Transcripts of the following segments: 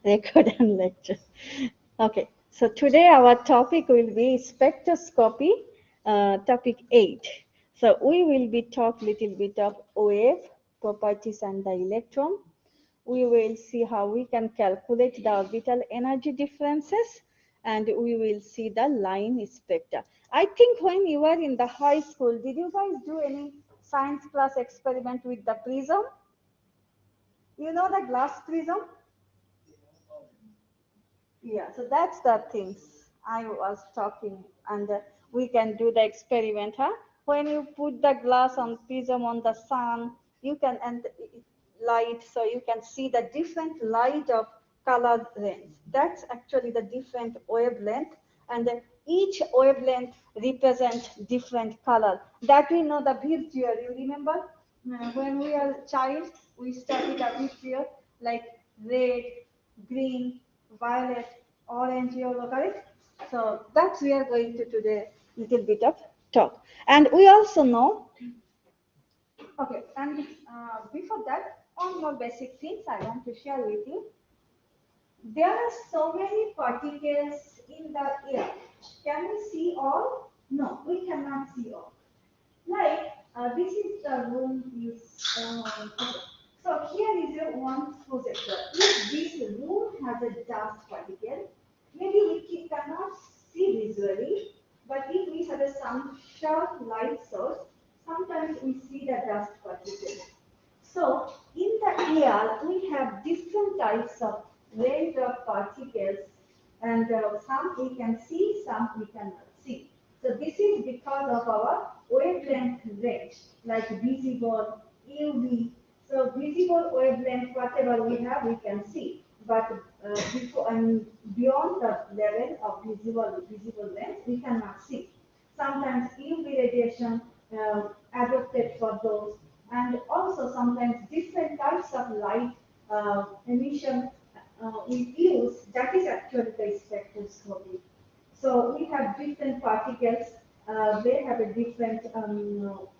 Record and lecture. Okay, so today our topic will be spectroscopy, topic 8. So we will be talk little bit of wave properties and the electron. We will see how we can calculate the orbital energy differences, and we will see the line spectra. I think when you were in the high school, did you guys do any science class experiment with the prism? You know the glass prism? Yeah, so that's the things I was talking, and we can do the experiment, huh? When you put the glass on prism on the sun, you can and light, so you can see the different light of color range. That's actually the different wavelength, and then each wavelength represent different color. That we know the visual. You remember when we are child, we study the visual like red, green, violet, orange, yellow, correct? So that's we are going to today little bit of talk. And we also know, okay, and before that, one more basic things I want to share with you. There are so many particles in the air. Can we see all? No, we cannot see all. Like this is the room is okay. So here is a one projector. If this room has a dust particle, maybe we cannot see visually, but if we have a some sharp light source, sometimes we see the dust particle. So in the air, we have different types of range of particles, and some we can see, some we cannot see. So this is because of our wavelength range, like visible, UV. So visible wavelength, whatever we have, we can see. But before and beyond the level of visible length, we cannot see. Sometimes UV radiation adopted for those, and also sometimes different types of light emission we use. That is actually the spectroscopy. So we have different particles. They have a different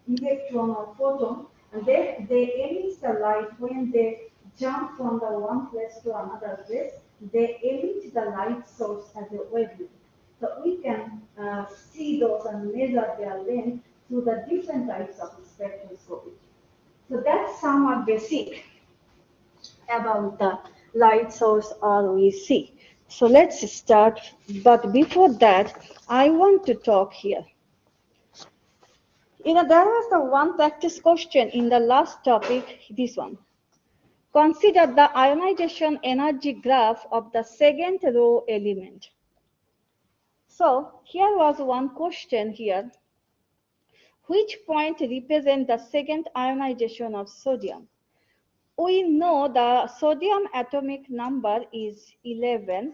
electron or photon, and they emit the light when they jump from the one place to another place. They emit the light source as a wavelength. So we can see those and measure their length through the different types of spectroscopy. So that's somewhat basic about the light source or we see. So let's start. But before that, I want to talk here. There was the one practice question in the last topic, this one. Consider the ionization energy graph of the second row element. So here was one question here. Which point represent the second ionization of sodium? We know the sodium atomic number is 11,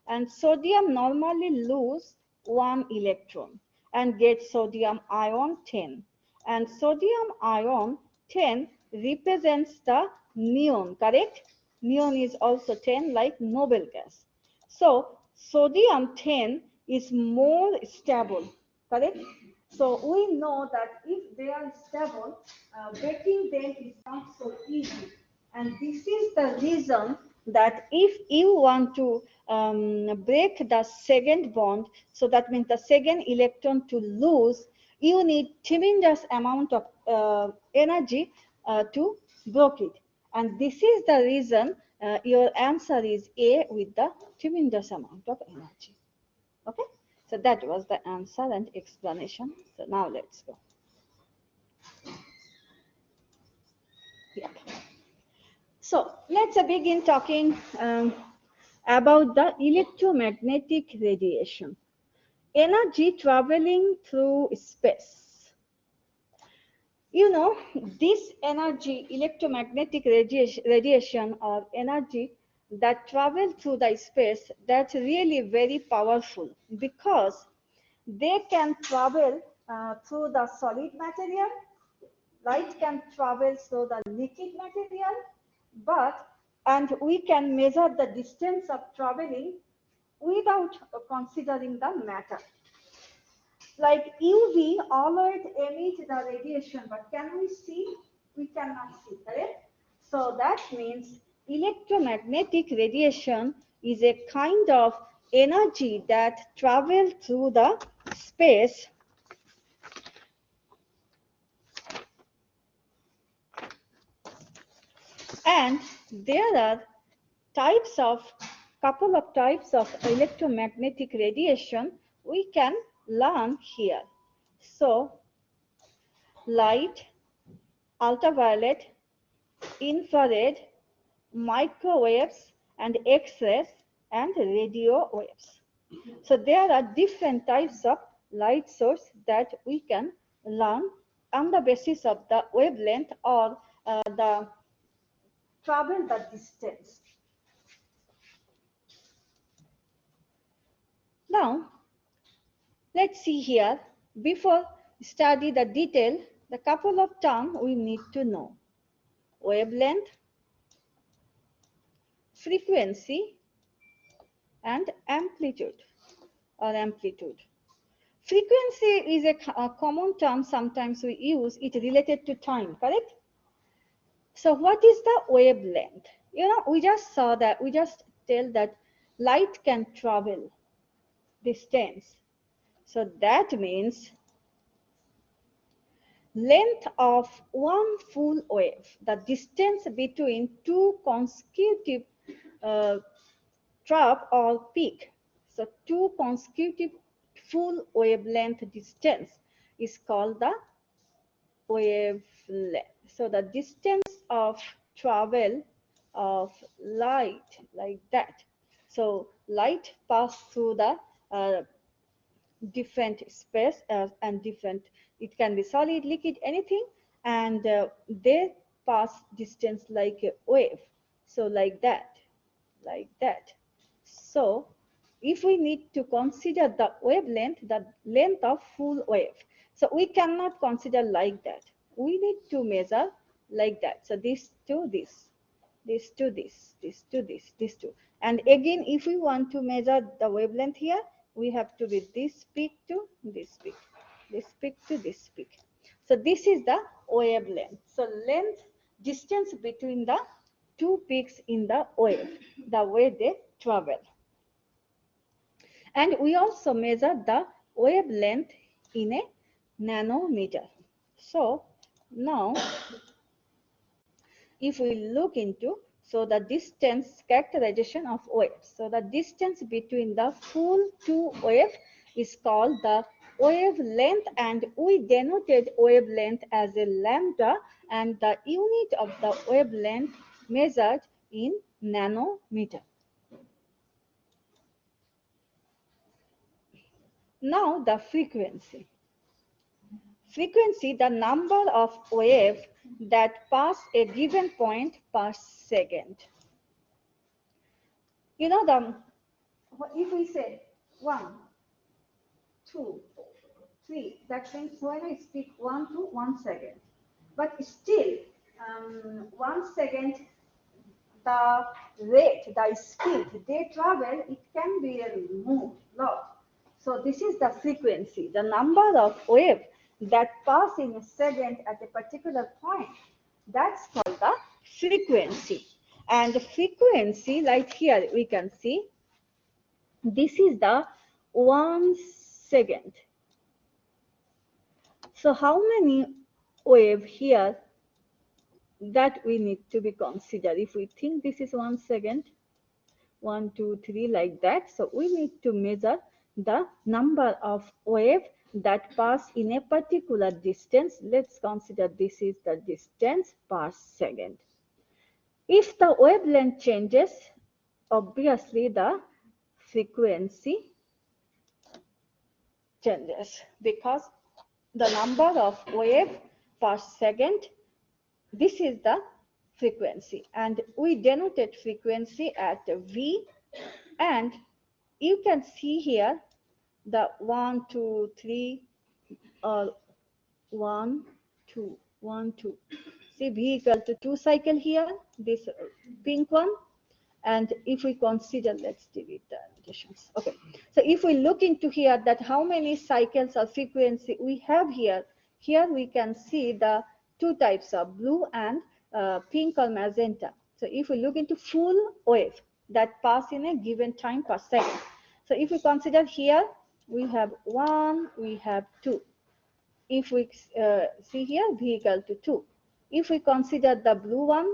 and sodium normally lose one electron and get sodium ion 10. And sodium ion 10 represents the neon, correct? Neon is also 10 like noble gas. So sodium 10 is more stable, correct? So we know that if they are stable, breaking them is not so easy. And this is the reason that if you want to break the second bond, so that means the second electron to lose, you need tremendous amount of energy to break it. And this is the reason your answer is A with the tremendous amount of energy. Okay, so that was the answer and explanation. So now let's go. Yeah. So let's begin talking about the electromagnetic radiation. Energy traveling through space. This energy, electromagnetic radiation or energy that travel through the space, that's really very powerful because they can travel through the solid material. Light can travel through the liquid material, and we can measure the distance of traveling without considering the matter. Like UV always emits the radiation, but can we see? We cannot see, correct? So that means electromagnetic radiation is a kind of energy that travels through the space and there are couple of types of electromagnetic radiation we can learn here. So light, ultraviolet, infrared, microwaves and X-rays and radio waves. So there are different types of light source that we can learn on the basis of the wavelength or the travel the distance. Now, let's see here, before study the detail, the couple of terms we need to know. Wavelength, frequency, and amplitude or amplitude. Frequency is a common term sometimes we use, it related to time, correct? So what is the wavelength? You know, we just saw that, we just tell that light can travel distance. So that means length of one full wave, the distance between two consecutive trough or peak. So two consecutive full wavelength distance is called the wavelength. So the distance of travel of light like that. So light pass through the different space and different, it can be solid, liquid, anything, and they pass distance like a wave. So like that, like that. So if we need to consider the wavelength, the length of full wave, so we cannot consider like that. We need to measure like that. So this to this, this to this, this to this to. And again, if we want to measure the wavelength here, we have to be this peak to this peak, this peak to this peak. So this is the wavelength. So length, distance between the two peaks in the wave, the way they travel. And we also measure the wavelength in a nanometer. So now if we look into, so the distance characterization of waves. So the distance between the full two waves is called the wavelength, and we denoted wavelength as a lambda, and the unit of the wavelength measured in nanometer. Now the frequency. Frequency, the number of waves that pass a given point per second. You know, if we say 1, 2, 3, that means when I speak 1 to 1 second. But still, 1 second, the rate, the speed they travel, it can be moved lot. So this is the frequency, the number of waves that pass in a second at a particular point. That's called the frequency. And the frequency, like here we can see, this is the 1 second. So how many waves here that we need to be considered? If we think this is 1 second, 1, 2, 3, like that. So we need to measure the number of waves that pass in a particular distance. Let's consider this is the distance per second. If the wavelength changes, obviously the frequency changes, because the number of waves per second, this is the frequency, and we denoted frequency at V, and you can see here the 1, 2, 3, or 1, 2, 1, 2. See, V equal to 2 cycle here, this pink one. And if we consider, let's delete the annotations. Okay, so if we look into here that how many cycles or frequency we have here, here we can see the two types of blue and pink or magenta. So if we look into full wave that pass in a given time per second. So if we consider here, we have 1, we have 2. If we see here, v equal to 2. If we consider the blue one,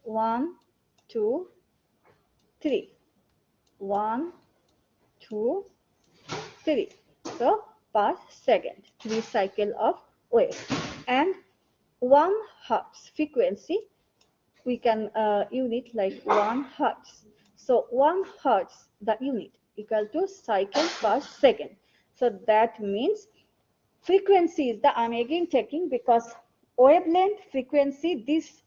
1, 2, 3. 1, 2, 3. So per second, 3 cycle of wave. And 1 hertz frequency, we can unit like 1 hertz. So 1 hertz, the unit, equal to cycle per second. So that means frequency is the, I'm again checking because wavelength, frequency, these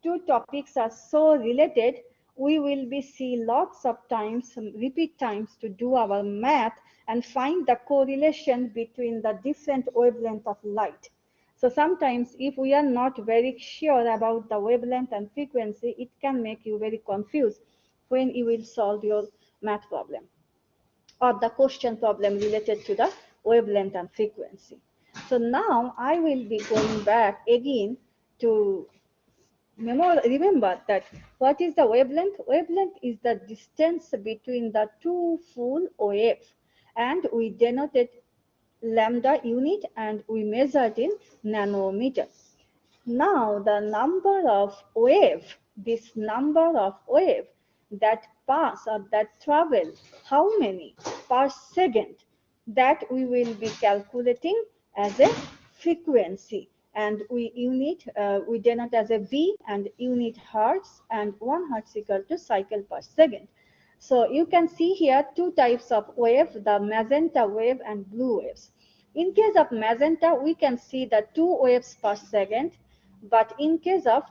two topics are so related. We will be see lots of times, repeat times to do our math and find the correlation between the different wavelength of light. So sometimes if we are not very sure about the wavelength and frequency, it can make you very confused when you will solve your math problem or the question problem related to the wavelength and frequency. So now I will be going back again to remember that what is the wavelength? Wavelength is the distance between the two full waves, and we denoted lambda unit and we measured in nanometers. Now the number of wave, this number of wave that pass or that travel, how many per second, that we will be calculating as a frequency, and we denote as a v and unit hertz, and 1 hertz equal to cycle per second. So you can see here two types of wave, the magenta wave and blue waves. In case of magenta, we can see the 2 waves per second, but in case of,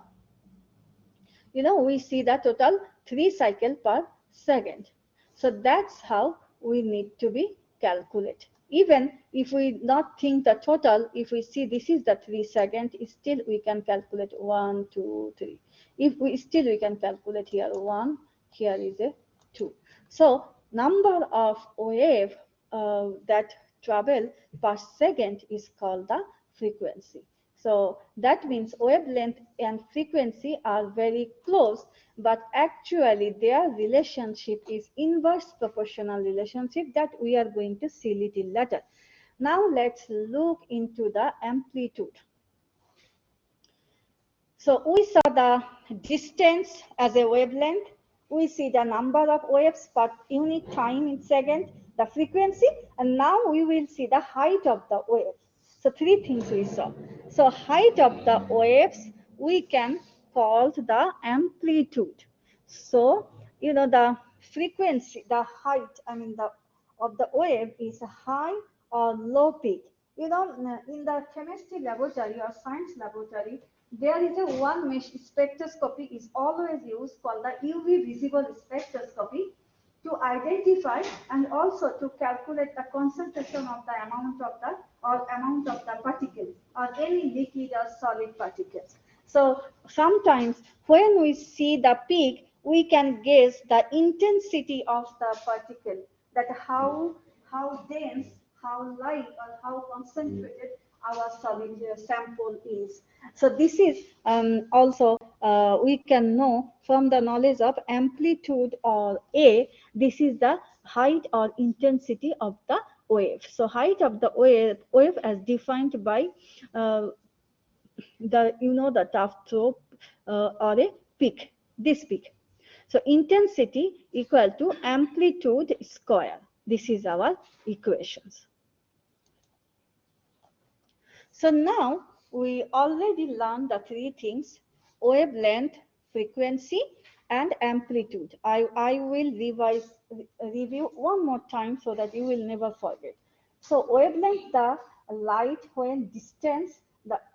we see the total 3 cycle per second. So that's how we need to be calculate. Even if we not think the total, if we see this is the 3 second, still we can calculate 1, 2, 3. If we still we can calculate here 1, here is a 2. So number of wave that travel per second is called the frequency. So that means wavelength and frequency are very close, but actually their relationship is inverse proportional relationship that we are going to see little later. Now let's look into the amplitude. So we saw the distance as a wavelength. We see the number of waves per unit time in second, the frequency, and now we will see the height of the wave. So 3 things we saw. So height of the waves we can call the amplitude. So the frequency, the height, of the wave is high or low peak. In the chemistry laboratory or science laboratory, there is a one mesh spectroscopy is always used called the UV visible spectroscopy to identify and also to calculate the concentration of the amount of the particles or any liquid or solid particles. So sometimes when we see the peak, we can guess the intensity of the particle, that how dense, how light, or how concentrated our solid sample is. So this is also we can know from the knowledge of amplitude or A. This is the height or intensity of the wave. So height of the wave as defined by the tuft rope or a peak, this peak. So intensity equal to amplitude square. This is our equations. So now we already learned the 3 things: wavelength, frequency, and amplitude. I will review one more time so that you will never forget. So wavelength, the light when distance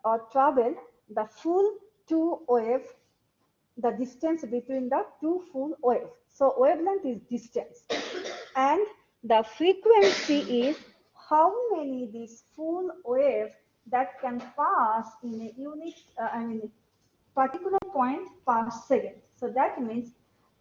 or travel the full 2 wave, the distance between the 2 full wave. So wavelength is distance, and the frequency is how many these full wave that can pass in a unit, particular point per second. So that means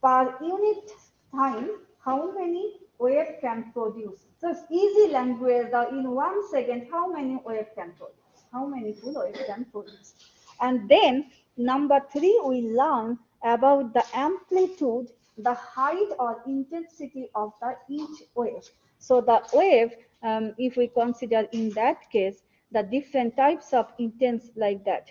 per unit time, how many wave can produce. So it's easy language. In 1 second, how many wave can produce? How many full wave can produce? And then number 3, we learn about the amplitude, the height or intensity of the each wave. So the wave, if we consider in that case, the different types of intense like that.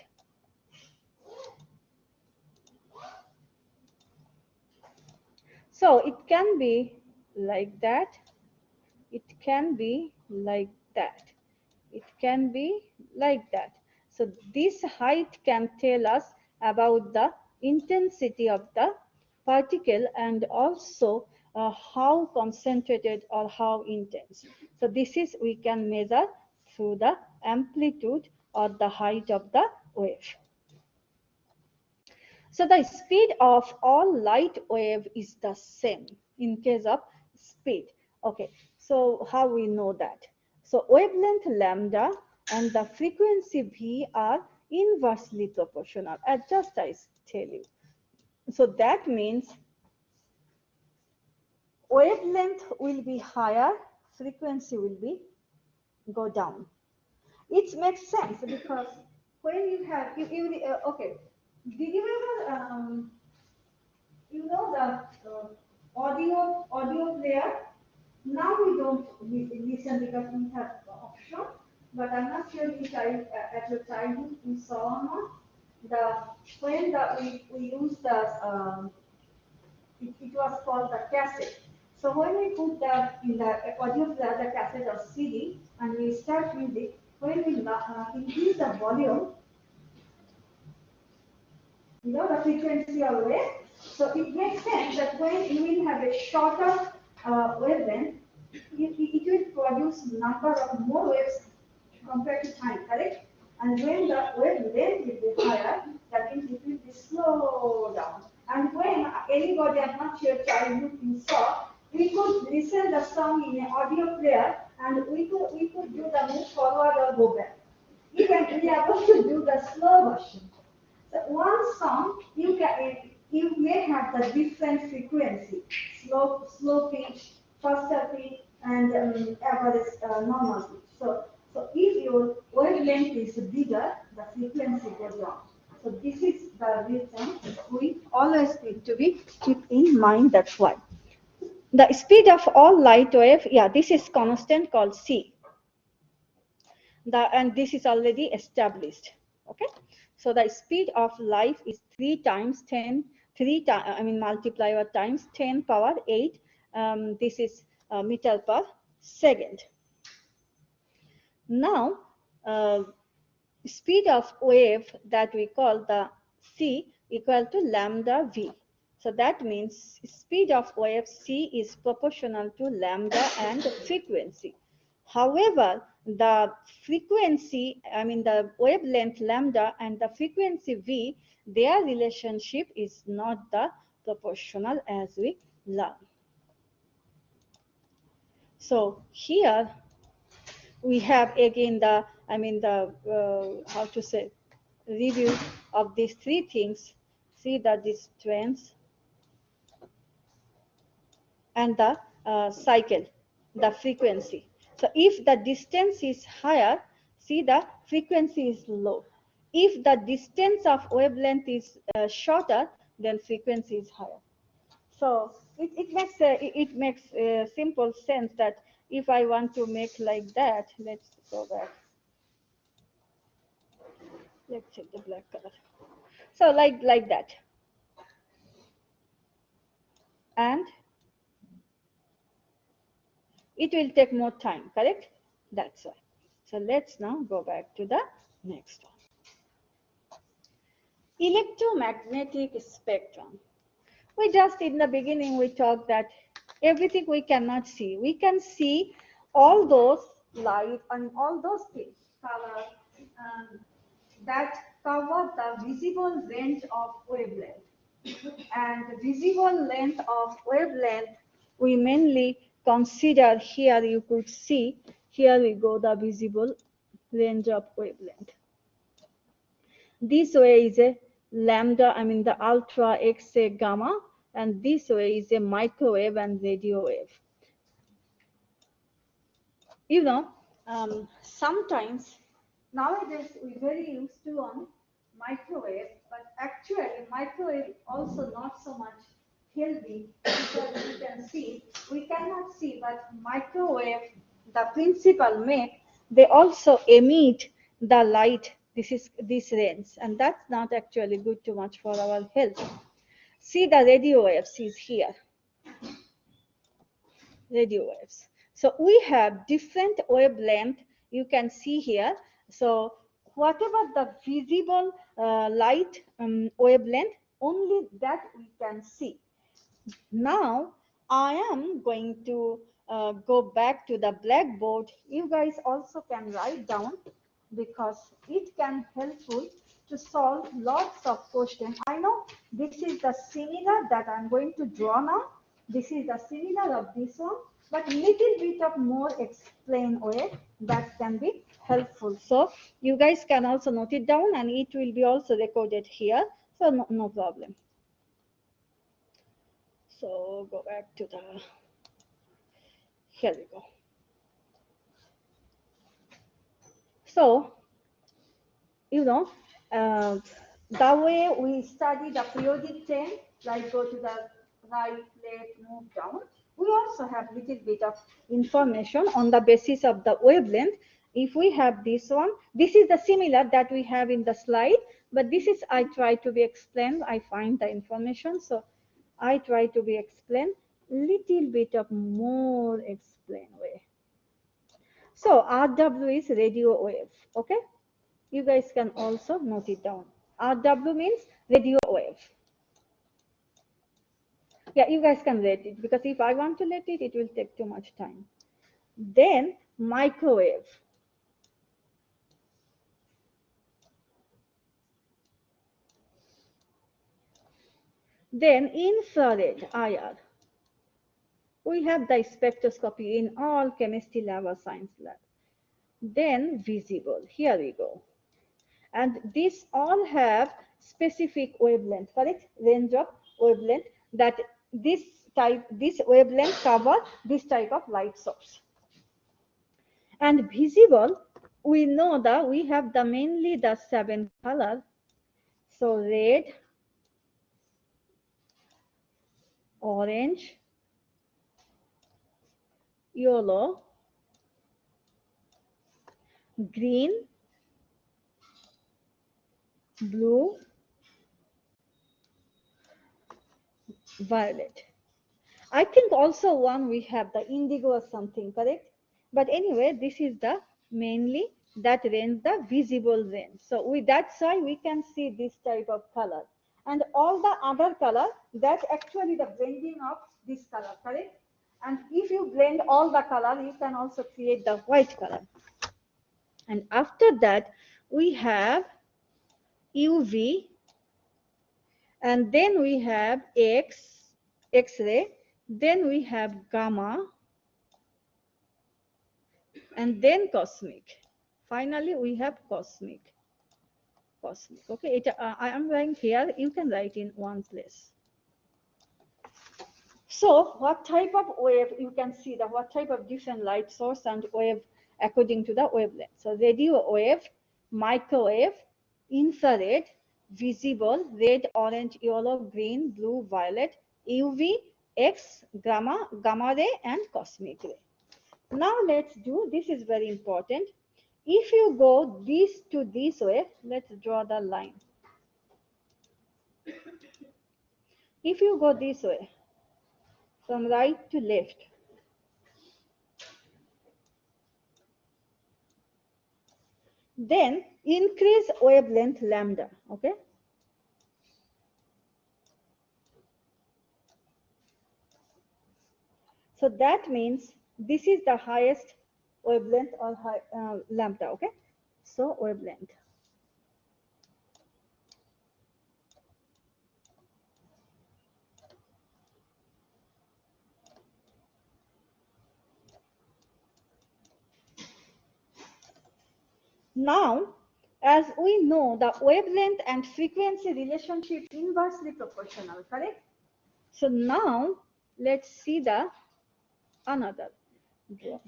So it can be like that. It can be like that. It can be like that. So this height can tell us about the intensity of the particle and also how concentrated or how intense. So this is we can measure through the amplitude or the height of the wave. So the speed of all light wave is the same in case of speed. Okay, so how we know that? So wavelength lambda and the frequency v are inversely proportional, as just I tell you. So that means wavelength will be higher, frequency will be go down. It makes sense because when you have, okay, did you ever you know the audio player. Now we don't listen because we have option, but I'm not sure if at your childhood we saw or not. The when we use the it was called the cassette. So when we put that in the audio player, the cassette or CD, and we start music, when we increase the volume, the frequency or wave. So it makes sense that when you will have a shorter wavelength, it will produce number of more waves compared to time, correct? And when the wavelength will be higher, that means it will be slow down. And when anybody, I'm not sure, childhood you saw, we could listen the song in an audio player, and we could do the move forward or go back. Even we are able to do the slow version. So one song you may have the different frequency, slow pitch, faster pitch, and average normal pitch. So if your wavelength is bigger, the frequency goes down. So this is the reason we always need to be keep in mind. That's why the speed of all light wave, yeah, this is constant called c. And this is already established. Okay, so the speed of light is 3 times 10 I mean multiply or times 10 power 8. This is meter per second. Now speed of wave that we call the c equal to lambda v. So that means speed of wave c is proportional to lambda and frequency. However, the frequency, I mean the wavelength lambda and the frequency v, their relationship is not the proportional as we learn. So here we have again the, I mean the, how to say, review of these three things. See the distance and the cycle, the frequency. So if the distance is higher, see the frequency is low. If the distance of wavelength is shorter, then frequency is higher. So it makes simple sense that if I want to make like that, let's go back. Let's check the black color. So like that. And it will take more time, correct? That's why. So let's now go back to the next one. Electromagnetic spectrum. We just in the beginning we talked that everything we cannot see. We can see all those light and all those things, color, that cover the visible range of wavelength. And visible length of wavelength we mainly consider here. You could see here we go the visible range of wavelength. This way is a lambda, I mean the ultra X-ray gamma, and this way is a microwave and radio wave. Sometimes nowadays we very used to on microwave, but actually microwave also not so much healthy because you can see, we cannot see, but microwave, the principal make, they also emit the light. This is this range, and that's not actually good too much for our health. See the radio waves is here, radio waves. So we have different wavelength you can see here. So whatever the visible light wavelength, only that we can see. Now I am going to go back to the blackboard. You guys also can write down because it can helpful to solve lots of questions. I know this is the similar that I'm going to draw now. This is the similar of this one, but little bit of more explain way that can be helpful. So you guys can also note it down and it will be also recorded here. So no problem. So go back to the, here we go. So, the way we study the periodic chain, like go to the right, left, move down, we also have little bit of information on the basis of the wavelength. If we have this one, this is the similar that we have in the slide, but this is, I try to be explained, I find the information, so I try to be explained little bit of more explain way. So RW is radio wave, okay? You guys can also note it down. RW means radio wave. Yeah, you guys can let it because if I want to let it, it will take too much time. Then microwave. Then infrared IR. We have the spectroscopy in all chemistry lab or science lab. Then visible. Here we go. And these all have specific wavelength, correct? Range of wavelength that this wavelength cover this type of light source. And visible, we know that we have the mainly the 7 color. So red, orange, yellow, green, blue, violet. I think also one we have the indigo or something, correct? But anyway, this is the mainly that range, the visible range. So that's why we can see this type of color. And all the other color, that's actually the blending of this color, correct? And if you blend all the color, you can also create the white color. And after that, we have UV, and then we have X-ray, then we have gamma, and then cosmic. Finally, we have cosmic. Okay, I am writing here. You can write in one place. So, what type of wave? You can see that what type of different light source and wave according to the wavelength. So, radio wave, microwave, infrared, visible, red, orange, yellow, green, blue, violet, UV, X, gamma ray, and cosmic ray. Now let's do, this is very important. If you go this to this way, let's draw the line. If you go this way, from right to left, then increase wavelength lambda, okay? So that means this is the highest wavelength or lambda, okay? So wavelength. Now, as we know, the wavelength and frequency relationship inversely proportional, correct? So now, let's see the another draw.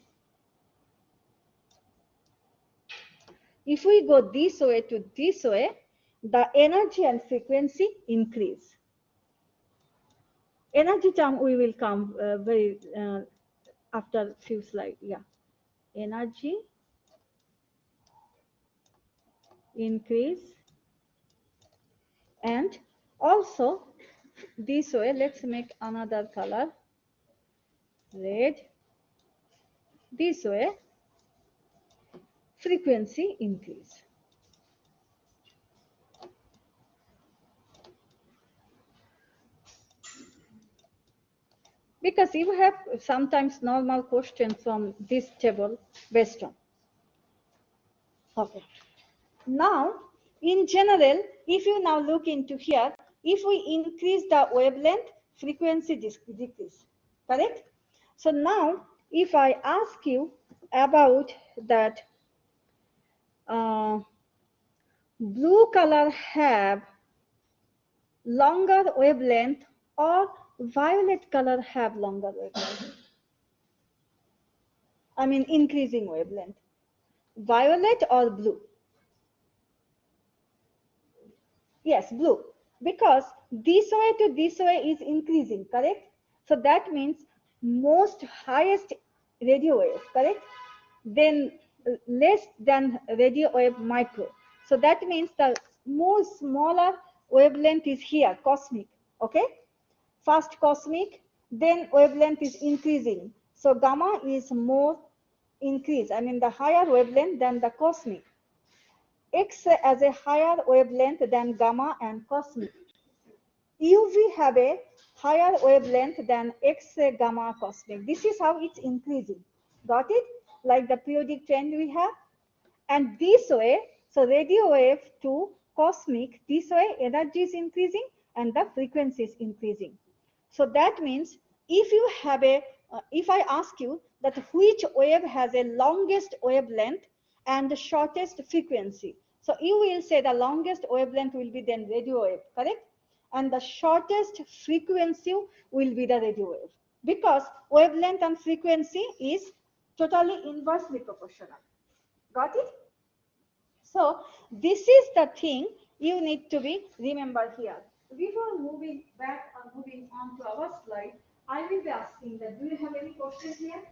If we go this way to this way, the energy and frequency increase. Energy term we will come very after few slides. Yeah, energy increase, and also this way. Let's make another color, red. This way, frequency increase. Because you have sometimes normal questions from this table based on. Okay. Now, in general, if you now look into here, if we increase the wavelength, frequency decrease, correct? So now, if I ask you about that blue color have longer wavelength or violet color have longer wavelength? I mean increasing wavelength. Violet or blue? Yes, blue. Because this way to this way is increasing, correct? So that means most highest radio wave, correct? Then less than radio wave micro. So that means the more smaller wavelength is here, cosmic, okay? First cosmic, then wavelength is increasing. So gamma is more increase, I mean the higher wavelength than the cosmic. X as a higher wavelength than gamma and cosmic. UV have a higher wavelength than X gamma cosmic. This is how it's increasing. Got it? Like the periodic trend we have. And this way, so radio wave to cosmic, this way energy is increasing and the frequency is increasing. So that means if you have a, if I ask you that which wave has a longest wavelength and the shortest frequency, so you will say the longest wavelength will be then radio wave, correct? And the shortest frequency will be the radio wave, because wavelength and frequency is totally inversely proportional. Got it? So this is the thing you need to be remember here. Before moving back or moving on to our slide, I will be asking that do you have any questions here?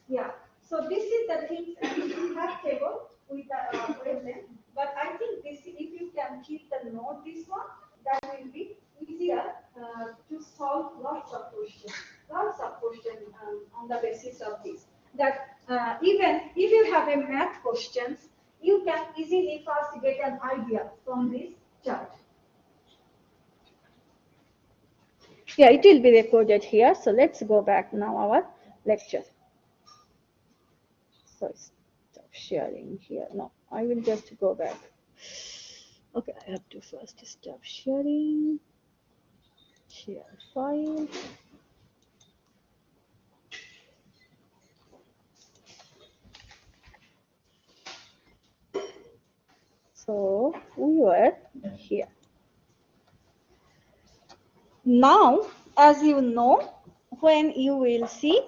Yeah. So this is the things we have table with the wavelength, but I think this if you can keep the note this one, that will be easier to solve lots of questions on the basis of this. That even if you have a math questions, you can easily first get an idea from this chart. Yeah, it will be recorded here. So let's go back now our lecture. So stop sharing here. No, I will just go back. Okay, I have to first stop sharing. Share file. So we were here. Now, as you know, when you will see,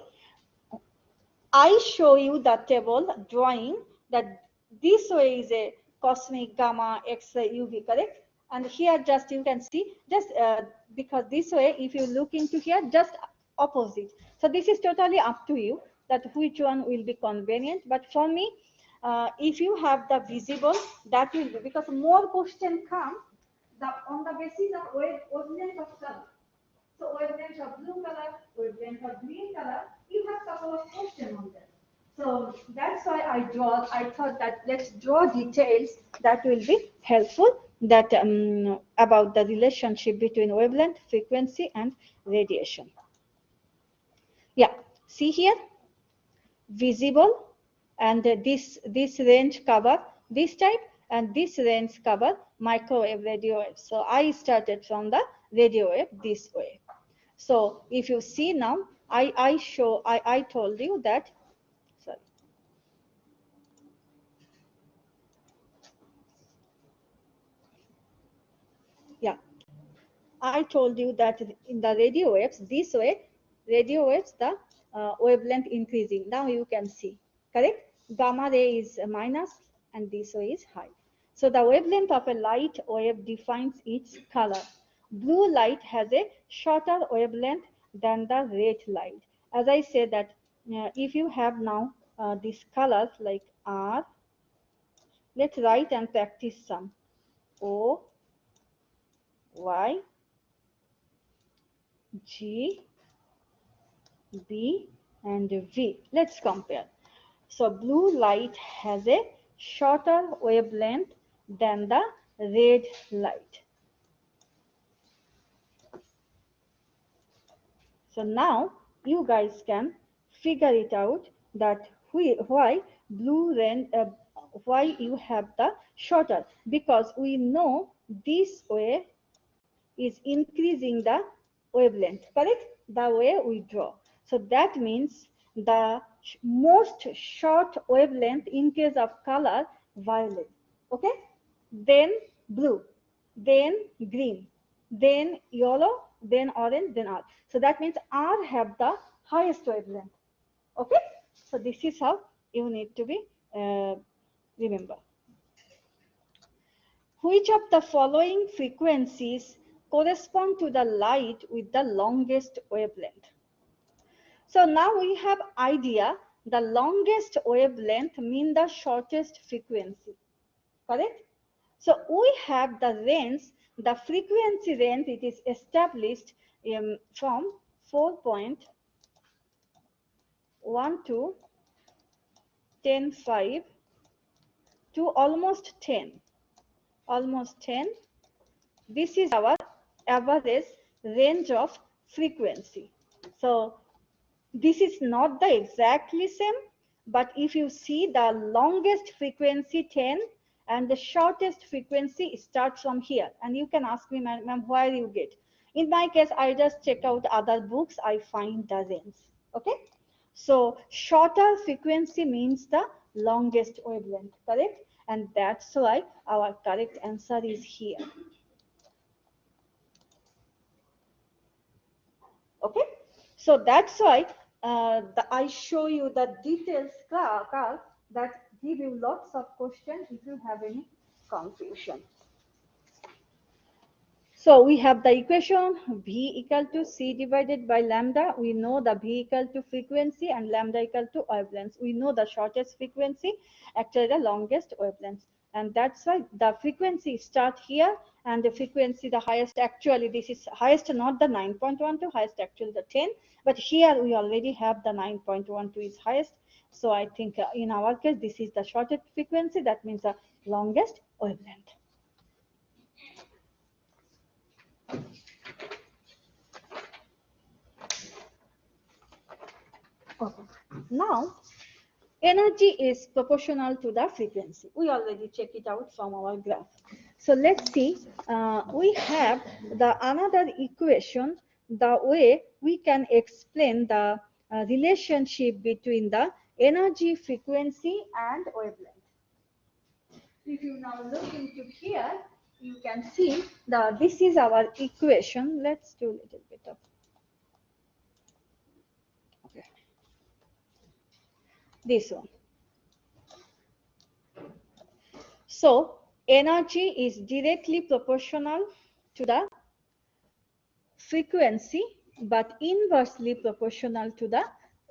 I show you the table drawing that this way is a cosmic gamma X-ray UV, correct? And here just you can see just because this way, if you look into here, just opposite. So this is totally up to you that which one will be convenient. But for me, if you have the visible, that will be, because more question come on the basis of wavelength of color. So wavelength of blue color, wavelength of green color, you have couple of questions on that. So that's why I thought that let's draw details that will be helpful that about the relationship between wavelength, frequency, and radiation. Yeah, see here, visible, and this range cover this type, and this range cover microwave radio wave. So I started from the radio wave this way. So if you see now, I told you that, sorry. Yeah, I told you that in the radio waves, this way, radio waves, the wavelength increasing. Now you can see, correct? Gamma ray is minus and this way is high. So the wavelength of a light wave defines its color. Blue light has a shorter wavelength than the red light. As I said that if you have now these colors like R, let's write and practice some. O, Y, G, B, and V. Let's compare. So blue light has a shorter wavelength than the red light. So now you guys can figure it out that why why you have the shorter, because we know this way is increasing the wavelength, correct? The way we draw. So that means the most short wavelength in case of color, violet, okay? Then blue, then green, then yellow, then orange, then R. So that means R have the highest wavelength, okay? So this is how you need to be remember. Which of the following frequencies correspond to the light with the longest wavelength? So now we have idea the longest wavelength mean the shortest frequency, correct? So we have the range, the frequency range, it is established from 4.1 to 10.5 to almost 10. Almost 10. This is our average range of frequency. So this is not the exactly same, but if you see the longest frequency 10 and the shortest frequency starts from here, and you can ask me, ma'am, where you get. In my case, I just check out other books, I find the range. Okay, so shorter frequency means the longest wavelength, correct? And that's why our correct answer is here. Okay, so that's why I show you the details curve that give you lots of questions if you have any confusion. So we have the equation V equal to C divided by lambda. We know the V equal to frequency and lambda equal to wavelength. We know the shortest frequency, actually the longest wavelength. And that's why the frequency start here, and the frequency the highest, actually this is highest, not the 9.12, highest actually the 10, but here we already have the 9.12 is highest. So I think in our case this is the shortest frequency, that means the longest wavelength. Okay. Now, energy is proportional to the frequency. We already check it out from our graph. So let's see, we have the another equation, the way we can explain the relationship between the energy, frequency, and wavelength. If you now look into here, you can see this is our equation. Let's do a little bit of this one. So energy is directly proportional to the frequency, but inversely proportional to the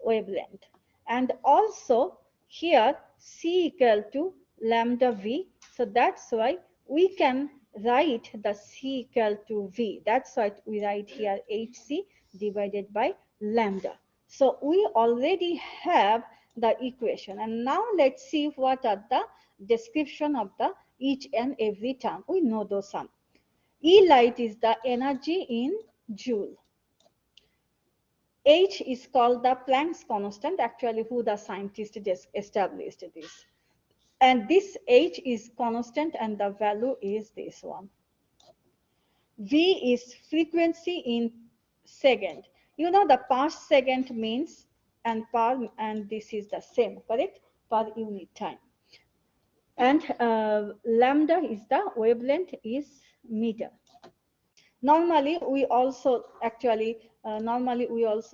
wavelength. And also here C equal to lambda V. So that's why we can write the C equal to V. That's why we write here HC divided by lambda. So we already have the equation, and now let's see what are the description of the each and every term. We know those some. E light is the energy in joule. H is called the Planck's constant, actually who the scientist established this. And this H is constant and the value is this one. V is frequency in second. You know the per second means and per, and this is the same, correct? Per unit time. And lambda is the wavelength is meter. Normally we also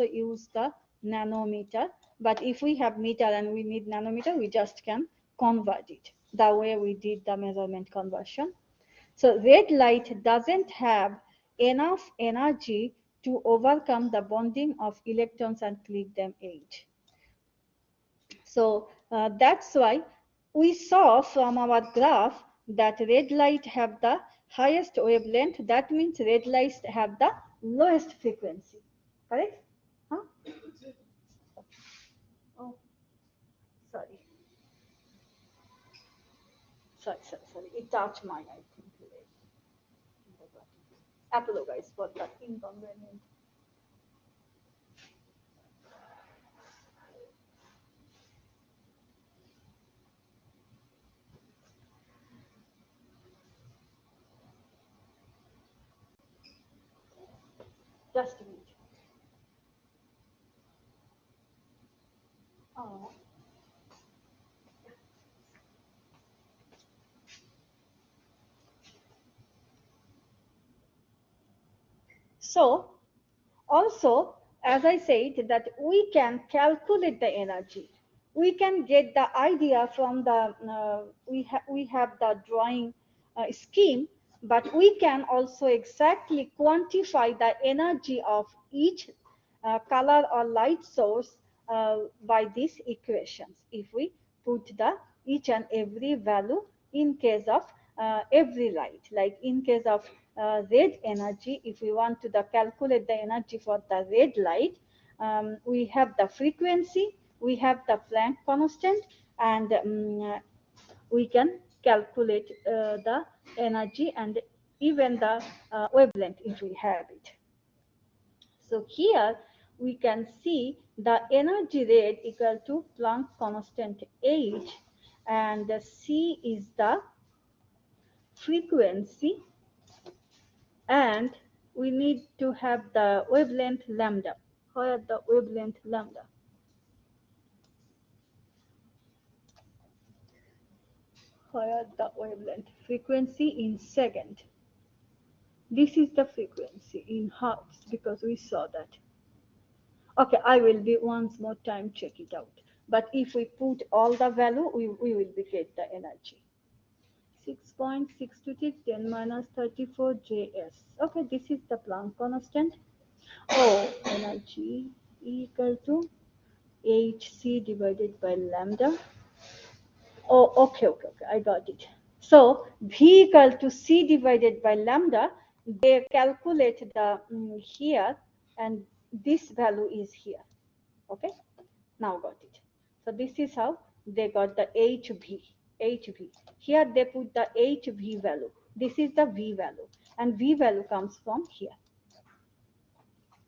use the nanometer, but if we have meter and we need nanometer, we just can convert it. the way we did the measurement conversion. So red light doesn't have enough energy to overcome the bonding of electrons and click them out. So that's why we saw from our graph that red light have the highest wavelength. That means red lights have the lowest frequency. Correct? Huh? Oh, sorry. Sorry. It touched mine, I think. Apologize for that inconvenience. Just a minute. Oh. So, also, as I said, that we can calculate the energy. We can get the idea from the, we have the drawing scheme, but we can also exactly quantify the energy of each color or light source by these equations. If we put the each and every value in case of every light, like in case of red energy, if we want to calculate the energy for the red light, we have the frequency, we have the Planck constant, and we can calculate the energy and even the wavelength if we have it. So here we can see the energy rate equal to Planck constant H, and the C is the frequency, and we need to have the wavelength lambda. Where the wavelength lambda? Where the wavelength? Frequency in second. This is the frequency in hertz because we saw that. Okay, I will be once more time check it out. But if we put all the value, we will be get the energy. 6.626 10 minus 34 Js. Okay, this is the Planck constant. Oh, energy equal to Hc divided by lambda. Oh, okay, I got it. So V equal to C divided by lambda, they calculate the here, and this value is here. Okay, now got it. So this is how they got the HV. HV. Here they put the HV value. This is the V value, and V value comes from here.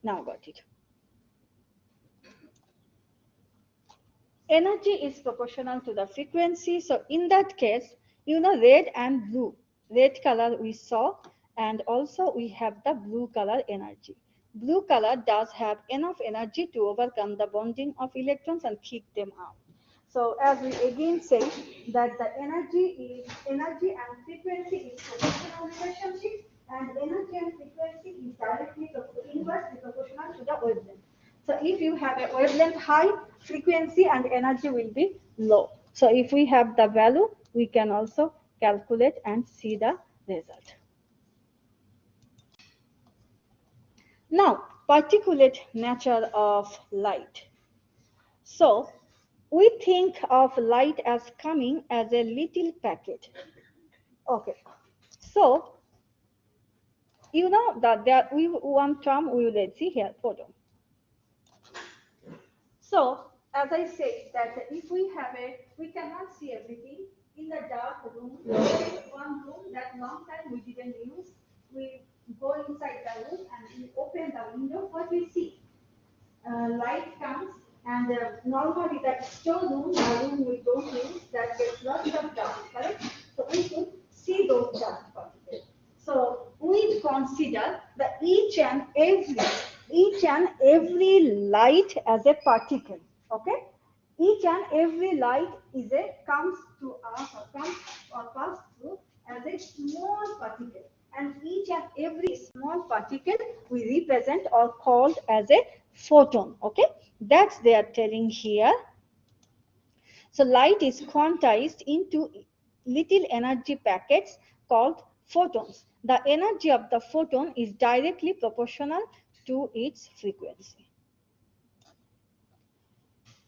Now got it. Energy is proportional to the frequency. So in that case, red and blue. Red color we saw, and also we have the blue color energy. Blue color does have enough energy to overcome the bonding of electrons and kick them out. So as we again say that the energy and frequency is proportional relationship, and energy and frequency is directly inversely proportional to the wavelength. So if you have a wavelength high, frequency and energy will be low. So if we have the value, we can also calculate and see the result. Now, particulate nature of light. So we think of light as coming as a little packet. Okay. So you know that there we one term we will see here, photon. So, as I said, that if we cannot see everything in the dark room. There is one room that long time we didn't use. We go inside the room and we open the window. What we see? Light comes, and normally that storeroom, the room we don't use, that gets lots of dust, correct? So we could see those dust particles. So we consider that each and every light as a particle. Okay, each and every light comes to us or comes or pass through as a small particle, and each and every small particle we represent or called as a photon. Okay, that's they are telling here. So light is quantized into little energy packets called photons. The energy of the photon is directly proportional to its frequency.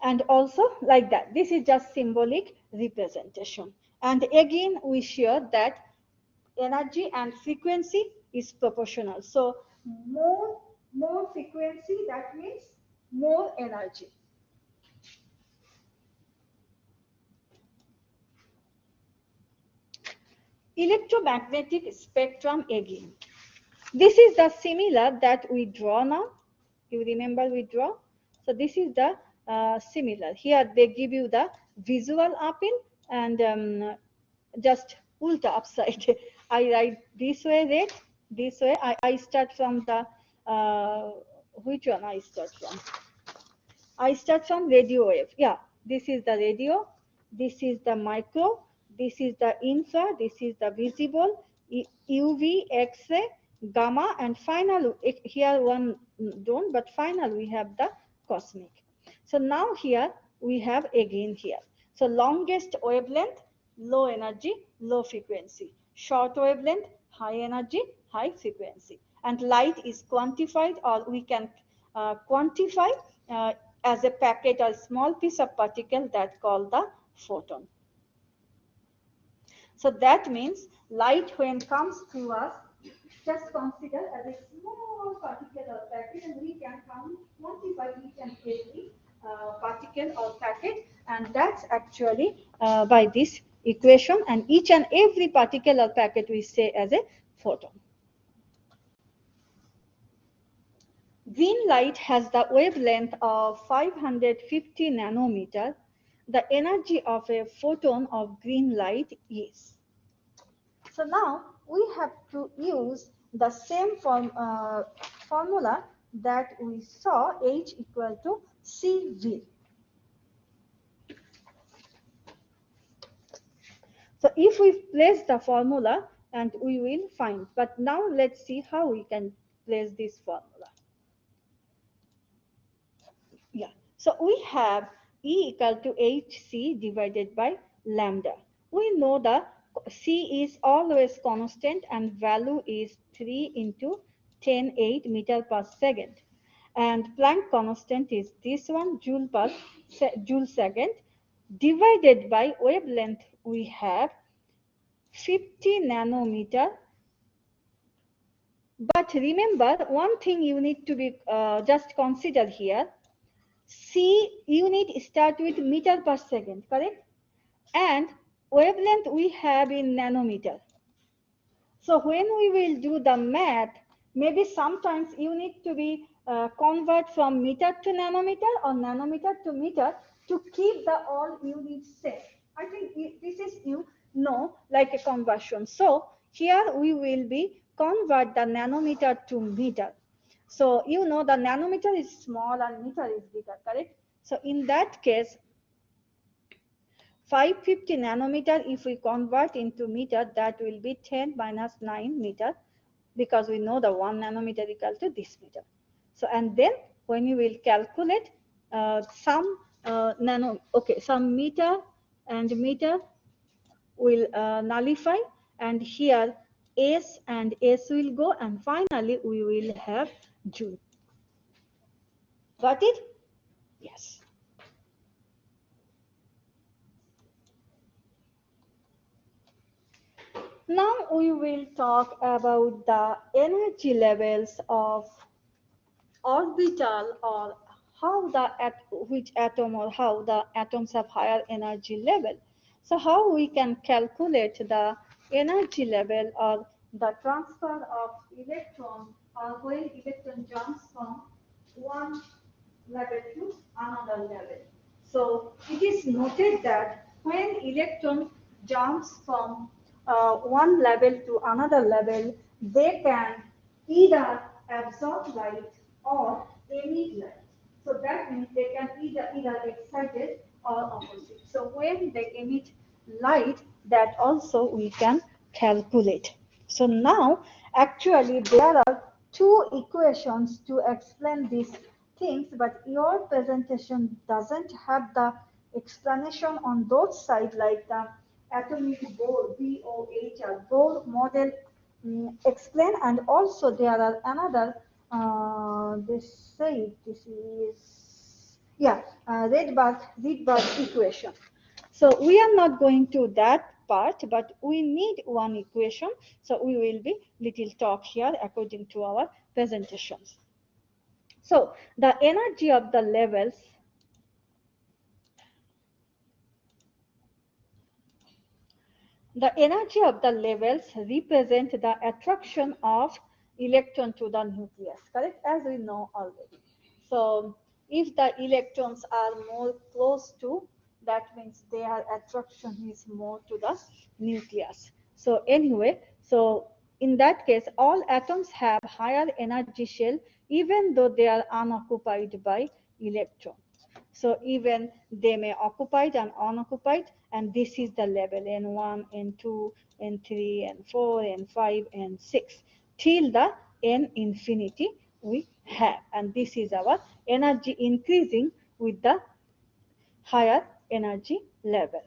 And also like that, this is just symbolic representation. And again we share that energy and frequency is proportional. So more frequency, that means more energy. Electromagnetic spectrum again. This is the similar that we draw now. You remember we draw? So this is the similar. Here they give you the visual appeal and just ulta upside. I write this way red, this way. I start from the, which one I start from? I start from radio wave. Yeah, this is the radio, this is the micro, this is the infra, this is the visible, UV, X-ray, gamma, and final, here one don't, but final we have the cosmic. So now here we have again here. So longest wavelength, low energy, low frequency. Short wavelength, high energy, high frequency. And light is quantified, or we can quantify as a packet or small piece of particle that called the photon. So that means light when comes to us, just consider as a small particle or packet, and we can quantify each and every particle or packet, and that's actually by this equation, and each and every particle or packet we say as a photon. Green light has the wavelength of 550 nanometer. The energy of a photon of green light is. So now we have to use the same formula that we saw, H equal to CV. So if we place the formula, and we will find, but now let's see how we can place this formula. Yeah, so we have E equal to HC divided by lambda. We know the C is always constant and value is 3 into 10⁸ meter per second. And Planck constant is this one, joule second, divided by wavelength we have 50 nanometer. But remember, one thing you need to be just consider here. C unit start with meter per second, correct? And wavelength we have in nanometer. So when we will do the math, maybe sometimes you need to be convert from meter to nanometer or nanometer to meter to keep the all units same. I think this is like a conversion. So here we will be convert the nanometer to meter. So the nanometer is small and meter is bigger, correct? So in that case, 550 nanometer, if we convert into meter, that will be 10 minus 9 meter, because we know the 1 nanometer equal to this meter. So, and then when you will calculate some some meter and meter will nullify, and here S and S will go, and finally we will have joule. Got it? Yes. Now we will talk about the energy levels of orbital, or how which atom or how the atoms have higher energy level. So how we can calculate the energy level or the transfer of electron, or when electron jumps from one level to another level. So it is noted that when electron jumps from one level to another level, they can either absorb light or emit light. So that means they can either excited or opposite. So when they emit light, that also we can calculate. So now actually there are two equations to explain these things, but your presentation doesn't have the explanation on those sides, like the atomic Bohr, BOHR, Bohr model explain, and also there are another, they say this is, yeah, Rydberg equation. So we are not going to that part, but we need one equation. So we will be little talk here according to our presentations. So the energy of the levels, represent the attraction of electron to the nucleus, correct? As we know already. So if the electrons are more close to, that means their attraction is more to the nucleus. So anyway, so in that case, all atoms have higher energy shell even though they are unoccupied by electron. So even they may occupied and unoccupied, and this is the level N1, N2, N3, N4, N5, N6, till the N infinity we have. And this is our energy increasing with the higher energy level.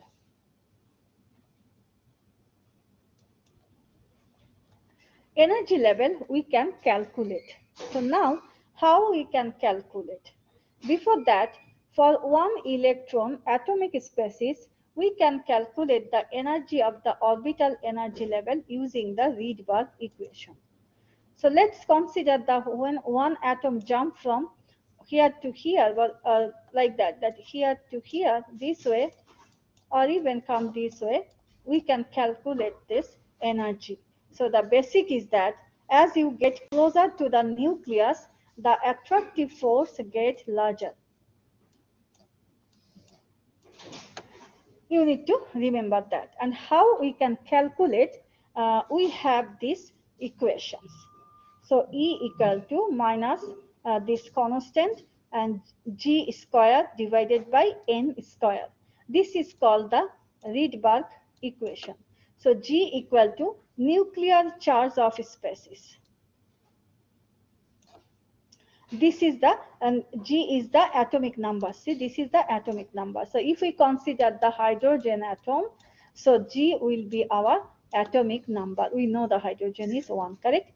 Energy level we can calculate. So now how we can calculate? Before that, for one electron atomic species, we can calculate the energy of the orbital energy level using the Rydberg equation. So let's consider that when one atom jump from here to here, like that here to here, this way, or even come this way, we can calculate this energy. So the basic is that as you get closer to the nucleus, the attractive force gets larger. You need to remember that. And how we can calculate, we have these equations. So E equal to minus this constant and G square divided by N square. This is called the Rydberg equation. So G equal to nuclear charge of species. This is the, and G is the atomic number. See, this is the atomic number. So if we consider the hydrogen atom, so G will be our atomic number. We know the hydrogen is 1, correct?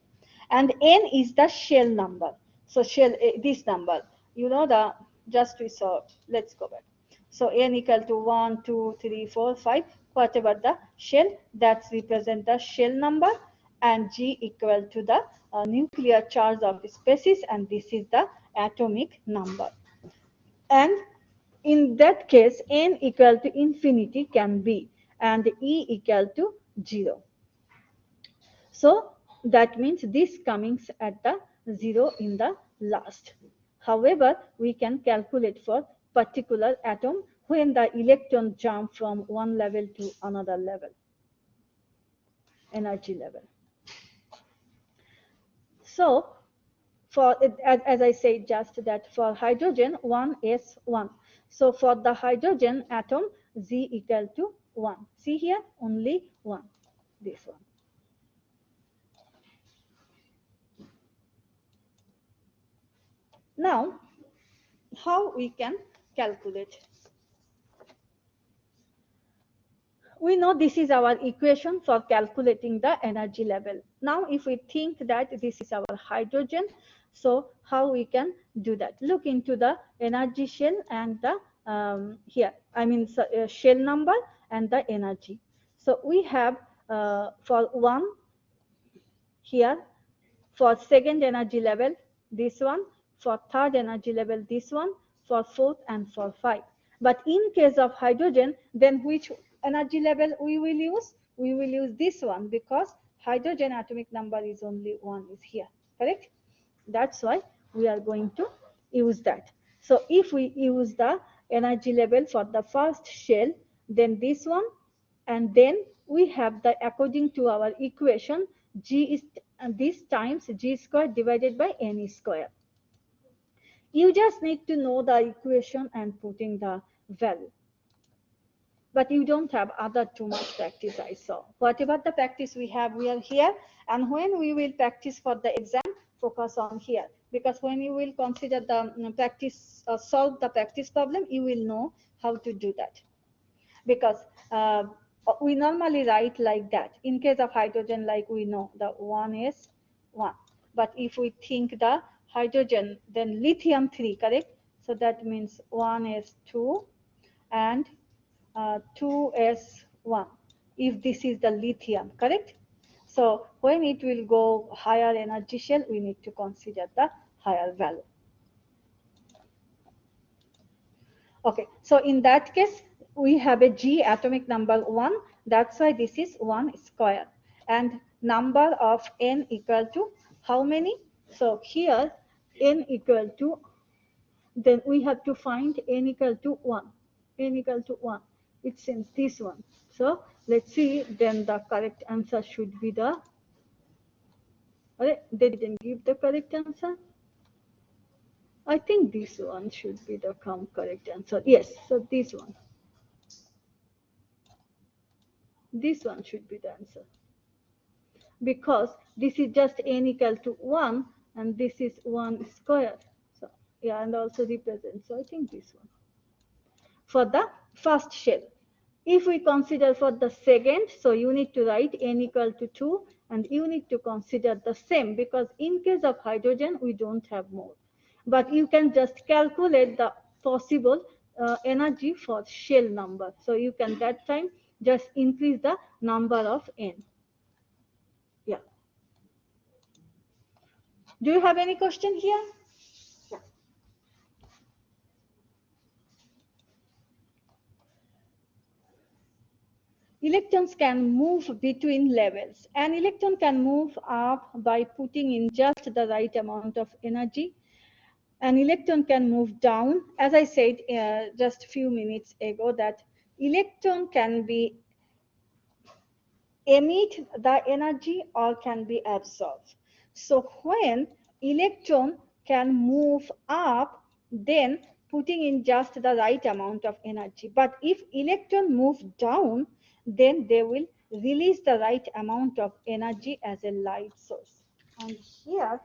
And N is the shell number. So shell, this number, you know, the, just we saw, let's go back. So N equal to 1, 2, 3, 4, 5, whatever the shell, that's represent the shell number, and G equal to the nuclear charge of the species, and this is the atomic number. And in that case, N equal to infinity can be, and E equal to 0. So that means this comes at the 0 in the last. However, we can calculate for particular atom when the electron jump from one level to another level, energy level. So for, as I said just that for hydrogen 1s1. So for the hydrogen atom, Z equal to 1. See here, only 1, this one. Now, how we can calculate? We know this is our equation for calculating the energy level. Now, if we think that this is our hydrogen, so how we can do that? Look into the energy shell and the here, I mean shell number and the energy. So we have for 1 here, for second energy level this one, for third energy level this one, for fourth and for 5. But in case of hydrogen, then which energy level we will use? We will use this one, because hydrogen atomic number is only 1 is here, correct? That's why we are going to use that. So if we use the energy level for the first shell, then this one, and then we have the, according to our equation, G is this times G square divided by N square. You just need to know the equation and putting the value. But you don't have other too much practice, I saw. Whatever the practice we have, we are here. And when we will practice for the exam, focus on here. Because when you will consider the practice, solve the practice problem, you will know how to do that. Because we normally write like that. In case of hydrogen, like we know the 1 is 1. But if we think the hydrogen, then lithium 3, correct? So that means 1 is 2 and 2 is 1. If this is the lithium, correct? So when it will go higher energy shell, we need to consider the higher value. Okay, so in that case, we have a G atomic number 1. That's why this is 1 square. And number of N equal to how many? So here, N equal to, then we have to find N equal to 1. N equal to 1. It seems this one. So let's see, then the correct answer should be the, they didn't give the correct answer. I think this one should be the correct answer. Yes, so this one. This one should be the answer. Because this is just N equal to 1 and this is 1 square. So, yeah, and also represents. So I think this one. For the first shell. If we consider for the second, so you need to write N equal to 2 and you need to consider the same because in case of hydrogen, we don't have more. But you can just calculate the possible energy for shell number. So you can that time just increase the number of N. Yeah. Do you have any question here? Yeah. Electrons can move between levels. An electron can move up by putting in just the right amount of energy. An electron can move down. As I said just a few minutes ago, that electron can be emit the energy or can be absorbed. So when electron can move up, then putting in just the right amount of energy. But if electron move down, then they will release the right amount of energy as a light source. And here,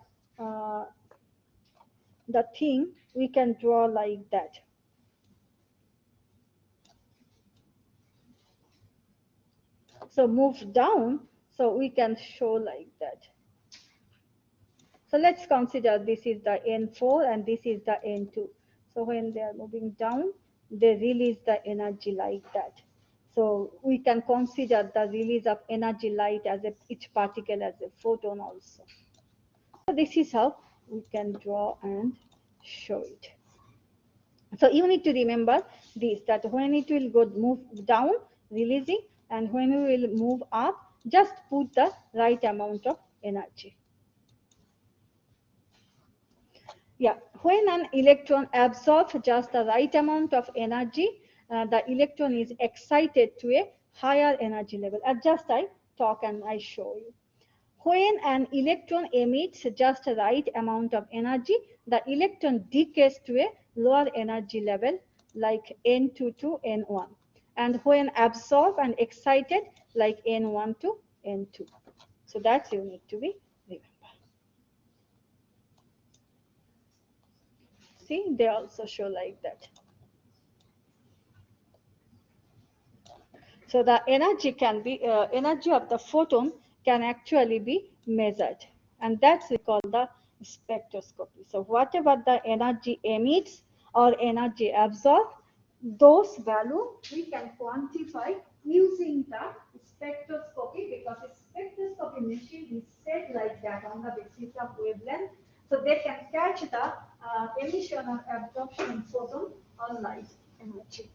the thing we can draw like that. So move down, so we can show like that. So let's consider this is the N4 and this is the N2. So when they are moving down, they release the energy like that. So we can consider the release of energy light as each particle as a photon also. So this is how we can draw and show it. So you need to remember this, that when it will go move down, releasing, and when we will move up, just put the right amount of energy. Yeah, when an electron absorbs just the right amount of energy, the electron is excited to a higher energy level. Just I talk and I show you. When an electron emits just the right amount of energy, the electron decays to a lower energy level like N2 to N1. And when absorbed and excited like N1 to N2. So that's you need to be remember. See, they also show like that. So the energy can be, energy of the photon can actually be measured. And that's we call the spectroscopy. So whatever the energy emits or energy absorbed, those value we can quantify using the spectroscopy, because the spectroscopy machine is set like that on the basis of wavelength. So they can catch the emission or absorption photon or light energy.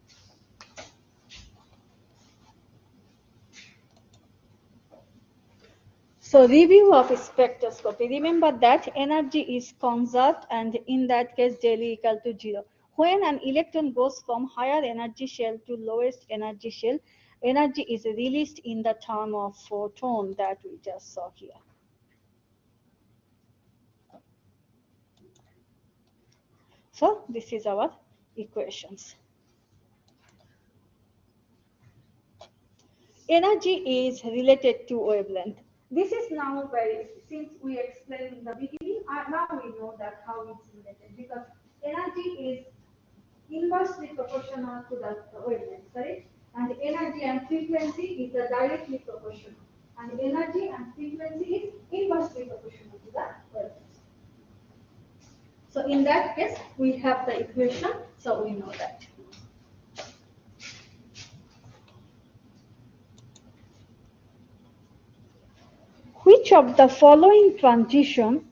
So review of spectroscopy. Remember that energy is conserved and in that case daily equal to 0. When an electron goes from higher energy shell to lowest energy shell, energy is released in the term of photon that we just saw here. So this is our equations. Energy is related to wavelength. This is now very, since we explained in the beginning, now we know that how it's related, because energy is inversely proportional to the wavelength, right? and energy and frequency is the directly proportional, and energy and frequency is inversely proportional to the voltage. So in that case, we have the equation, so we know that. Which of the following transition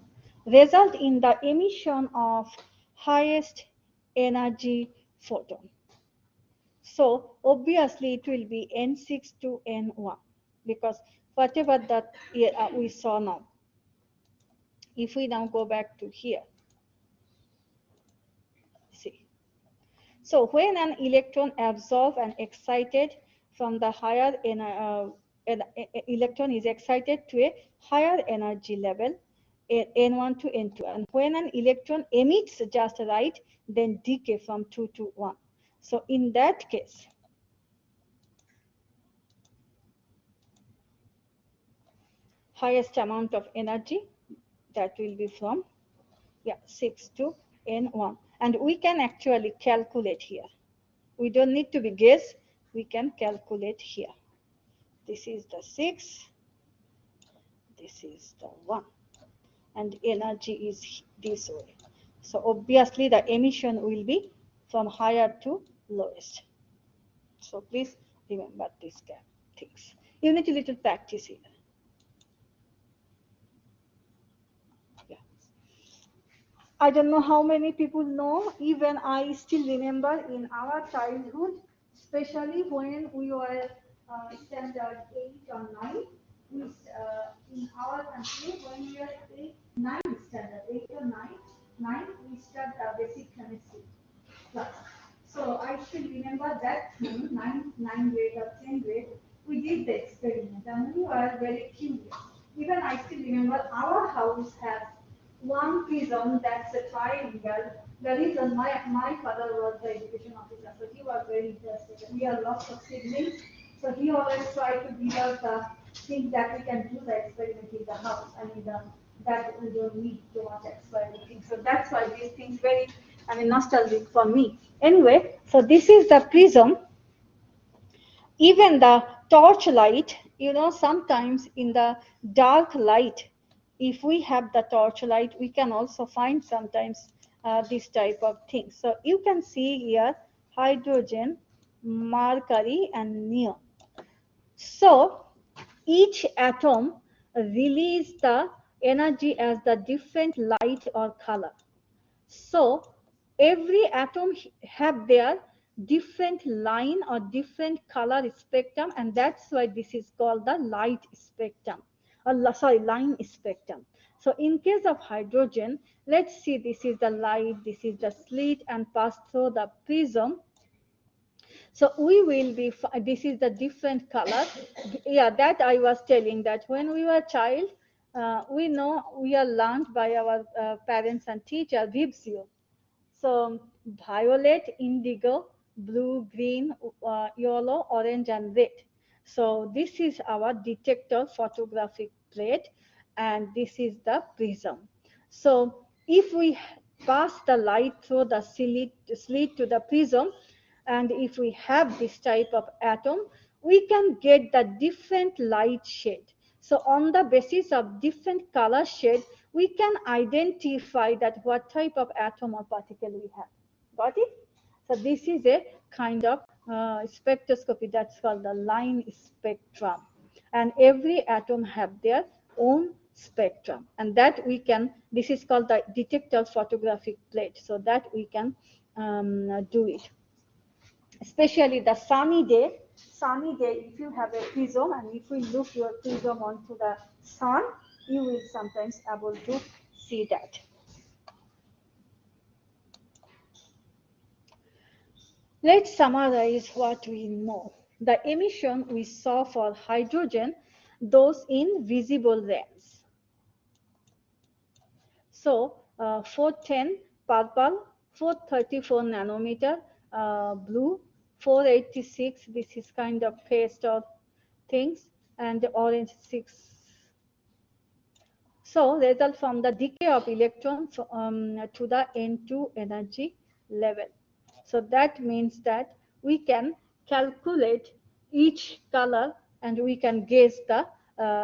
result in the emission of highest energy photon? So obviously it will be N6 to N1 because whatever that we saw now. If we now go back to here, see. So when an electron absorbed and excited from the higher electron is excited to a higher energy level, N1 to N2, and when an electron emits just right, then decay from 2 to 1. So in that case, highest amount of energy, that will be from 6 to N1. And we can actually calculate here. We don't need to be guess, we can calculate here. This is the 6, this is the 1, and energy is this way. So obviously the emission will be from higher to lowest. So please remember these things. You need a little practice here. Yeah. I don't know how many people know, even I still remember in our childhood, especially when we were standard 8 or 9, in our country, when we were 9 standard, 8 or 9, we start basic chemistry class. So I still remember that time, 9 grade or 10 grade, we did the experiment and we were very curious. Even I still remember our house has one prism that's a triangle. The reason my father was the education officer, so he was very interested. We are lots of siblings, so he always tried to give us the thing that we can do the experiment in the house. I mean, that we don't need too much experimenting. So that's why these things very, nostalgic for me. Anyway, so this is the prism. Even the torch light, sometimes in the dark light, if we have the torch light, we can also find sometimes this type of thing. So you can see here hydrogen, mercury, and neon. So each atom release the energy as the different light or color. So every atom have their different line or different color spectrum, and that's why this is called the light spectrum, or line spectrum. So in case of hydrogen, let's see, this is the light, this is the slit, and pass through the prism. So we will be, this is the different color. Yeah, that I was telling that when we were child, we know we are learned by our parents and teacher, Vibsio. So violet, indigo, blue, green, yellow, orange, and red. So this is our detector photographic plate, and this is the prism. So if we pass the light through the slit to the prism, and if we have this type of atom, we can get the different light shade. So on the basis of different color shade, we can identify that what type of atom or particle we have. Got it? So this is a kind of spectroscopy that's called the line spectrum. And every atom have their own spectrum. And that we can, this is called the detector photographic plate. So that we can do it. Especially the sunny day, if you have a prism and if we look your prism onto the sun, you will sometimes able to see that. Let's summarize what we know. The emission we saw for hydrogen, those in visible range. So 410 purple, 434 nanometer blue, 486, this is kind of paste of things, and the orange 6. So result from the decay of electrons to the N2 energy level. So that means that we can calculate each color and we can guess the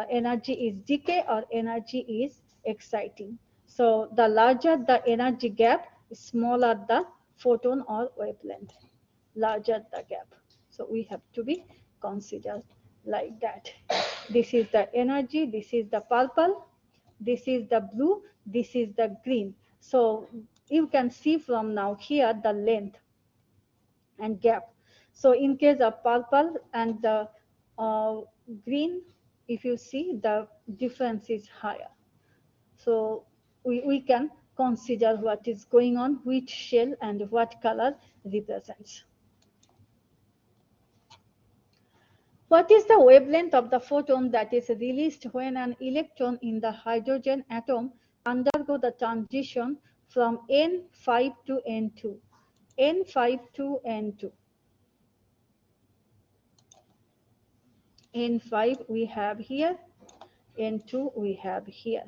energy is decay or energy is exciting. So the larger the energy gap, smaller the photon or wavelength, larger the gap. So we have to be considered like that. This is the energy, this is the purple, this is the blue, this is the green. So you can see from now here the length and gap. So in case of purple and the green, if you see the difference is higher. So we can consider what is going on, which shell and what color represents. What is the wavelength of the photon that is released when an electron in the hydrogen atom undergo the transition from N5 to N2? N5 to N2. N5 we have here, N2 we have here.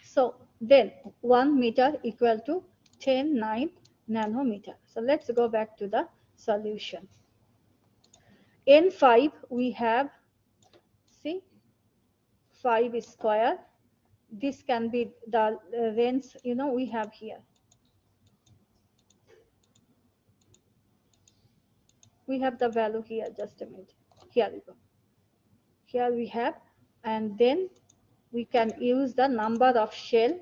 So then 1 meter equal to 10⁹ nanometer. So let's go back to the solution. N5 we have, see, 5 square. This can be the range, we have here. We have the value here, just a minute. Here we go. Here we have, and then we can use the number of shell.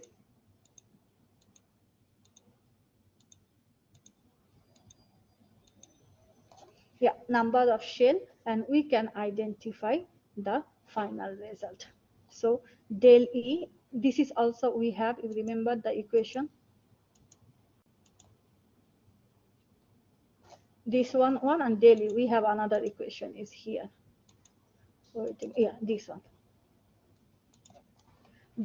Yeah, number of shell, and we can identify the final result. So del E, this is also we have, you remember the equation. This one and del E, we have another equation is here. Yeah, this one.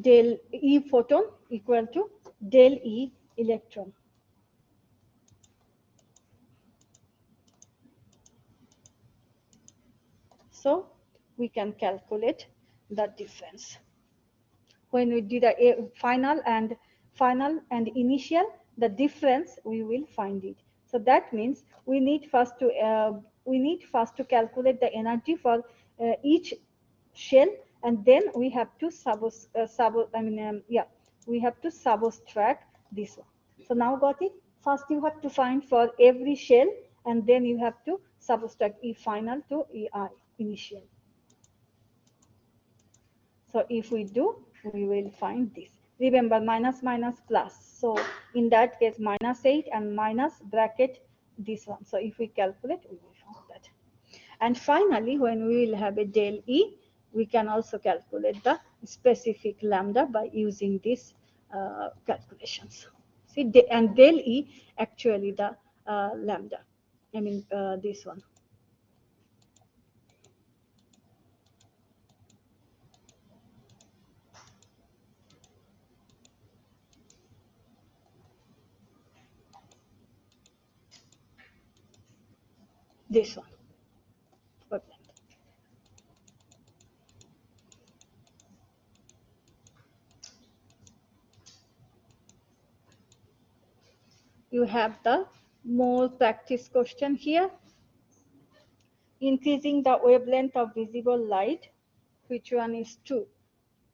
Del E photon equal to del E electron. So we can calculate the difference. When we did a final and initial, the difference we will find it. So that means we need first to calculate the energy for each shell, and then we have to we have to subtract this one. So now got it? First you have to find for every shell, and then you have to subtract E final to EI initial. So if we do, we will find this. Remember, minus minus plus. So in that case, -8 and minus bracket this one. So if we calculate, we will find that. And finally, when we will have a del E, we can also calculate the specific lambda by using these calculations. See, and del E actually the lambda. I mean this one. This one. You have the more practice question here. Increasing the wavelength of visible light, which one is true?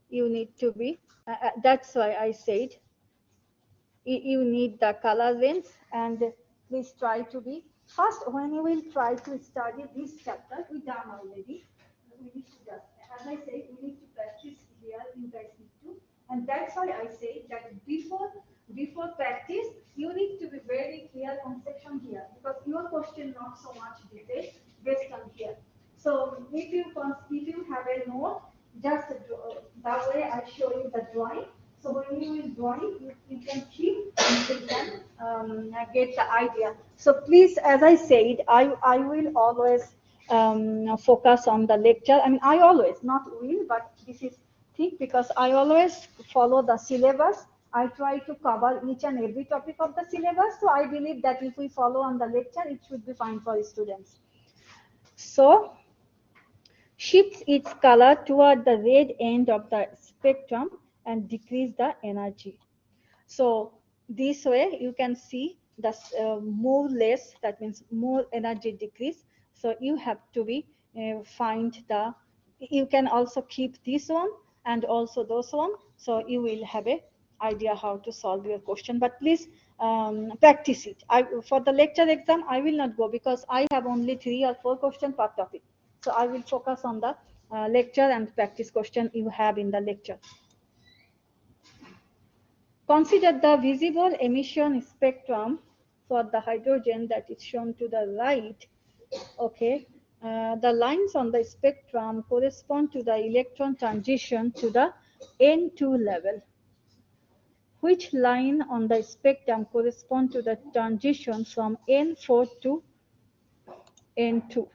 You need to be, that's why I said you need the color range, and please try to be, first when you will try to study this chapter, we done already. We need to just, as I said, we need to practice here, you guys need to, and that's why I say that before practice, you need to be very clear on section here, because your question not so much detail based on here. So if you have a note, just that way I show you the drawing. So when you will drawing, you can keep and you can get the idea. So please, as I said, I will always focus on the lecture. I mean, I always, not will, but this is thing, because I always follow the syllabus. I try to cover each and every topic of the syllabus. So I believe that if we follow on the lecture, it should be fine for students. So shifts its color toward the red end of the spectrum and decrease the energy. So this way you can see more less, that means more energy decrease. So you have to be find the, you can also keep this one and also those one, so you will have a idea how to solve your question. But please practice it. For the lecture exam I will not go because I have only 3 or 4 questions per topic, so I will focus on the lecture and practice question you have in the lecture. Consider the visible emission spectrum for the hydrogen that is shown to the right. Okay, the lines on the spectrum correspond to the electron transition to the N2 level. Which line on the spectrum correspond to the transition from N4 to N2?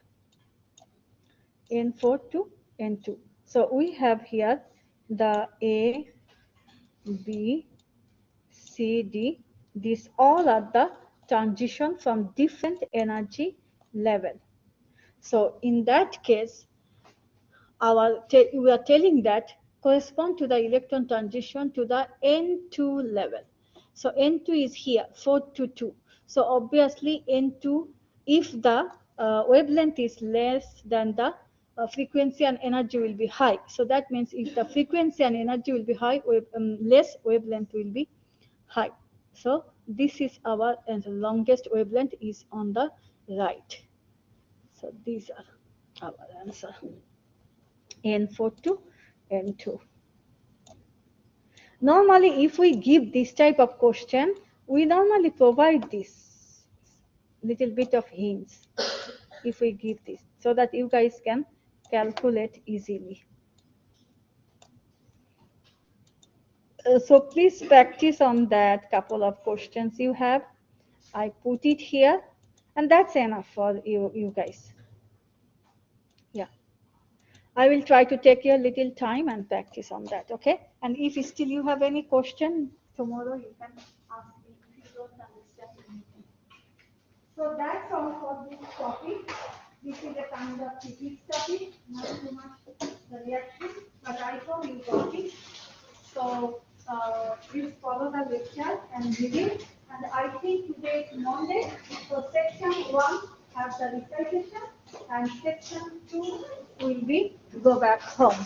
N4 to N2. So we have here the A, B, C, D. These all are the transition from different energy level. So in that case, we are telling that correspond to the electron transition to the N2 level. So N2 is here, 4 to 2. So obviously N2, if the wavelength is less than the frequency and energy will be high. So that means if the frequency and energy will be high, less wavelength will be high. So this is our, and the longest wavelength is on the right. So these are our answer. N4 to N2. Normally, if we give this type of question, we normally provide this little bit of hints if we give this, so that you guys can calculate easily. So please practice on that couple of questions you have. I put it here, and that's enough for you guys. Yeah. I will try to take a little time and practice on that, okay? And if still you have any question, tomorrow you can ask me if you don't understand anything. So that's all for this topic. This is a kind of physics topic, not too much the reaction, but I hope you got it. So please follow the lecture and review. And I think today is Monday, so section 1 has the recitation, and section 2 will be go back home.